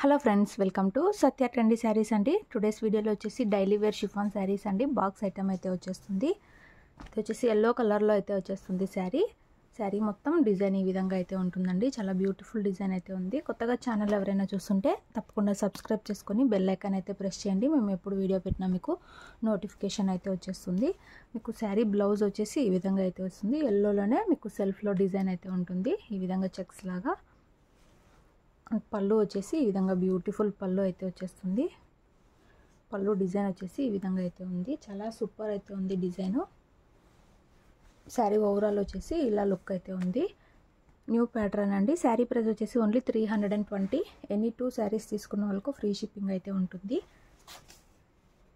Hello friends, welcome to Satya trendy saris అండి. Today's వీడియోలో వచ్చేసి డైలీ వేర్ షిఫాన్ శారీస్ అండి. బాక్స్ ఐటమ్ అయితే వచ్చేస్తుంది. ఇది వచ్చేసి ఎల్లో కలర్లో అయితే వచ్చేస్తుంది శారీ మొత్తం డిజైన్ ఈ విధంగా అయితే ఉంటుందండి. చాలా బ్యూటిఫుల్ డిజైన్ అయితే ఉంది. కొత్తగా ఛానల్ ఎవరైనా చూస్తుంటే తప్పకుండా సబ్స్క్రైబ్ చేసుకొని బెల్ ఐకాన్ అయితే ప్రెస్ చేయండి. మేము ఎప్పుడు వీడియో పెట్టినా మీకు నోటిఫికేషన్ అయితే వచ్చేస్తుంది. మీకు శారీ బ్లౌజ్ వచ్చేసి ఈ విధంగా అయితే వస్తుంది. ఎల్లోలోనే మీకు సెల్ఫ్లో డిజైన్ అయితే ఉంటుంది. ఈ విధంగా చెక్స్ లాగా. పళ్ళు వచ్చేసి ఈ విధంగా బ్యూటిఫుల్ పళ్ళు అయితే వచ్చేస్తుంది. పళ్ళు డిజైన్ వచ్చేసి ఈ విధంగా అయితే ఉంది. చాలా సూపర్ అయితే ఉంది డిజైను. శారీ ఓవరాల్ వచ్చేసి ఇలా లుక్ అయితే ఉంది. న్యూ ప్యాటర్న్ అండి. శారీ ప్రైస్ వచ్చేసి ఓన్లీ 320. ఎనీ 2 శారీస్ తీసుకున్న వాళ్ళకు ఫ్రీ షిప్పింగ్ అయితే ఉంటుంది.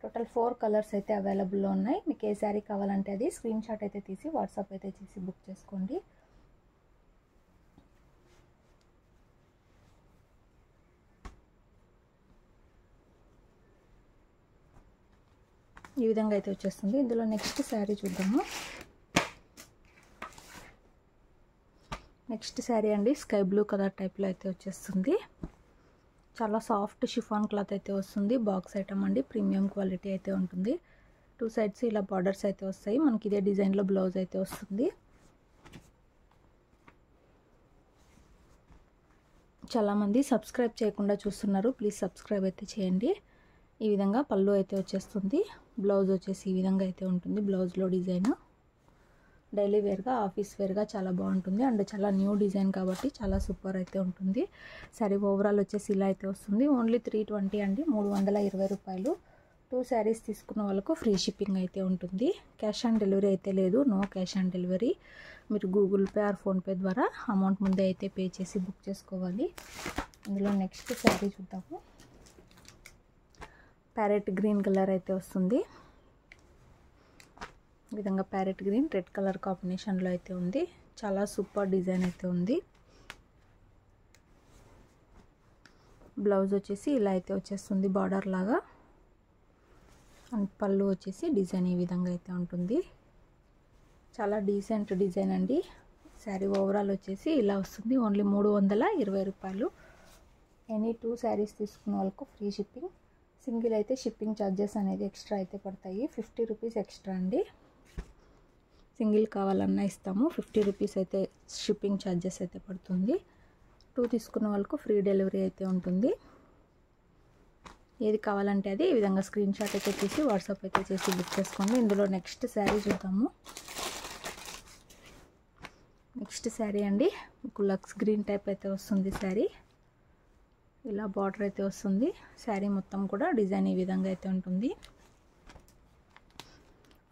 టోటల్ 4 కలర్స్ అయితే అవైలబుల్లో ఉన్నాయి. మీకు ఏ శారీ కావాలంటే అది స్క్రీన్ షాట్ అయితే తీసి వాట్సాప్ అయితే చేసి బుక్ చేసుకోండి. ఈ విధంగా అయితే వచ్చేస్తుంది. ఇందులో నెక్స్ట్ శారీ చూద్దాము. నెక్స్ట్ శారీ అండి స్కై బ్లూ కలర్ టైప్లో అయితే వచ్చేస్తుంది. చాలా సాఫ్ట్ షిఫాన్ క్లాత్ అయితే వస్తుంది. బాక్స్ ఐటమ్ అండి. ప్రీమియం క్వాలిటీ అయితే ఉంటుంది. 2 సైడ్స్ ఇలా బార్డర్స్ అయితే వస్తాయి. మనకి ఇదే డిజైన్లో బ్లౌజ్ అయితే వస్తుంది. చాలామంది సబ్స్క్రైబ్ చేయకుండా చూస్తున్నారు. ప్లీజ్ సబ్స్క్రైబ్ అయితే చేయండి. ఈ విధంగా పళ్ళు అయితే వచ్చేస్తుంది. బ్లౌజ్ వచ్చేసి ఈ విధంగా అయితే ఉంటుంది. బ్లౌజ్లో డిజైన్ డైలీ వేర్గా, ఆఫీస్ వేర్గా చాలా బాగుంటుంది. అండ్ చాలా న్యూ డిజైన్ కాబట్టి చాలా సూపర్ అయితే ఉంటుంది. శారీ ఓవరాల్ వచ్చేసి ఇలా అయితే వస్తుంది. ఓన్లీ 320 అండి. 320 రూపాయలు. 2 శారీస్ తీసుకున్న వాళ్ళకు ఫ్రీ షిప్పింగ్ అయితే ఉంటుంది. క్యాష్ ఆన్ డెలివరీ అయితే లేదు. No cash on delivery. మీరు గూగుల్ పే ఆర్ ఫోన్పే ద్వారా అమౌంట్ ముందే అయితే పే చేసి బుక్ చేసుకోవాలి. ఇందులో నెక్స్ట్ శారీ చూద్దాము. ప్యారెట్ గ్రీన్ కలర్ అయితే వస్తుంది. ఈ విధంగా ప్యారెట్ గ్రీన్ రెడ్ కలర్ కాంబినేషన్లో అయితే ఉంది. చాలా సూపర్ డిజైన్ అయితే ఉంది. బ్లౌజ్ వచ్చేసి ఇలా అయితే వచ్చేస్తుంది బార్డర్ లాగా. అండ్ పళ్ళు వచ్చేసి డిజైన్ ఈ విధంగా అయితే ఉంటుంది. చాలా డీసెంట్ డిజైన్ అండి. శారీ ఓవరాల్ వచ్చేసి ఇలా వస్తుంది. ఓన్లీ 320 రూపాయలు. ఎనీ 2 శారీస్ తీసుకున్న వాళ్ళకు ఫ్రీ షిప్పింగ్. సింగిల్ అయితే షిప్పింగ్ ఛార్జెస్ అనేది ఎక్స్ట్రా అయితే పడతాయి. 50 రూపీస్ ఎక్స్ట్రా అండి. సింగిల్ కావాలన్నా ఇస్తాము. 50 రూపీస్ అయితే షిప్పింగ్ ఛార్జెస్ అయితే పడుతుంది. 2 తీసుకున్న వాళ్ళకు ఫ్రీ డెలివరీ అయితే ఉంటుంది. ఏది కావాలంటే అది ఈ విధంగా స్క్రీన్ షాట్ అయితే తీసి వాట్సాప్ అయితే చేసి బుక్ చేసుకోండి. ఇందులో నెక్స్ట్ శారీ చూద్దాము. నెక్స్ట్ శారీ అండి మీకు లక్స్ గ్రీన్ టైప్ అయితే వస్తుంది. శారీ ఇలా బార్డర్ అయితే వస్తుంది. శారీ మొత్తం కూడా డిజైన్ ఈ విధంగా అయితే ఉంటుంది.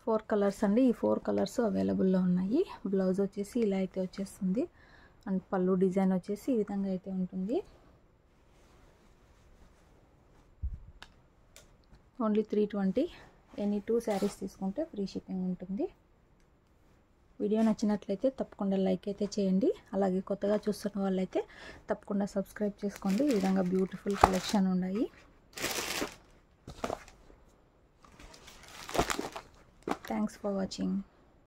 4 కలర్స్ అండి. ఈ 4 కలర్స్ అవైలబుల్లో ఉన్నాయి. బ్లౌజ్ వచ్చేసి ఇలా అయితే వచ్చేస్తుంది. అండ్ పళ్ళు డిజైన్ వచ్చేసి ఈ విధంగా అయితే ఉంటుంది. ఓన్లీ 320. ఎనీ 2 శారీస్ తీసుకుంటే ఫ్రీ షిప్పింగ్ ఉంటుంది. వీడియో నచ్చినట్లయితే తప్పకుండా లైక్ అయితే చేయండి. అలాగే కొత్తగా చూస్తున్న వాళ్ళైతే తప్పకుండా సబ్స్క్రైబ్ చేసుకోండి. ఈ విధంగా బ్యూటిఫుల్ కలెక్షన్ ఉన్నాయి. Thanks for watching.